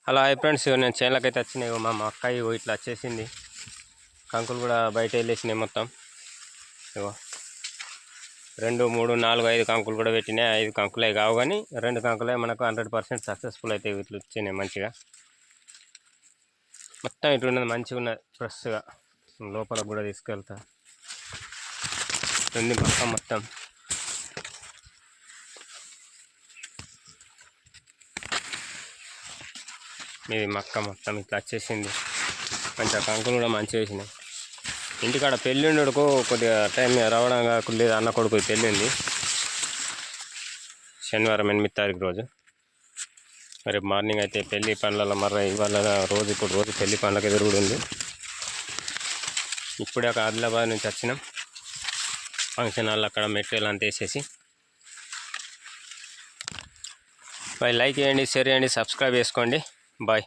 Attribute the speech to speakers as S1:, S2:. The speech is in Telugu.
S1: హలో హాయ్ ఫ్రెండ్స్, నేను చేనులకైతే వచ్చినాయి. మా అక్క ఇట్లా వచ్చేసింది. కంకులు కూడా బయట వెళ్ళేసినాయి మొత్తం. ఇగో 2, 3, 4, 5 కంకులు కూడా పెట్టినాయి. 5 కంకులే కావు కానీ 2 కంకులే మనకు 100% సక్సెస్ఫుల్ అయితే ఇట్లా వచ్చినాయి. మంచిగా మొత్తం ఇటు ఉన్నది, మంచిగా ఉన్నది ఫ్రెష్గా. లోపలకు కూడా తీసుకెళ్తా ఉంది మొత్తం. ఇది మక్క మొత్తం ఇట్లా వచ్చేసింది. మంచిగా కంకులు కూడా మంచిగా వేసినాయి. ఇంటికాడ పెళ్ళి ఉండడుకో కొద్దిగా టైం రావడం కాకుండా అన్న కొడుకు పెళ్ళి ఉంది శనివారం 8వ తారీఖు రోజు. రేపు మార్నింగ్ అయితే పెళ్లి పనులలో ఇవాళ రోజు పెళ్లి పనులకు ఎదురు ఉంది. ఇప్పుడే ఒక ఆదిలాబాద్ నుంచి వచ్చినాం. ఫంక్షన్ హాల్ అక్కడ మెటీరియల్ అంతా వేసేసి. లైక్ చేయండి, షేర్ చేయండి, సబ్స్క్రైబ్ చేసుకోండి. బాయ్.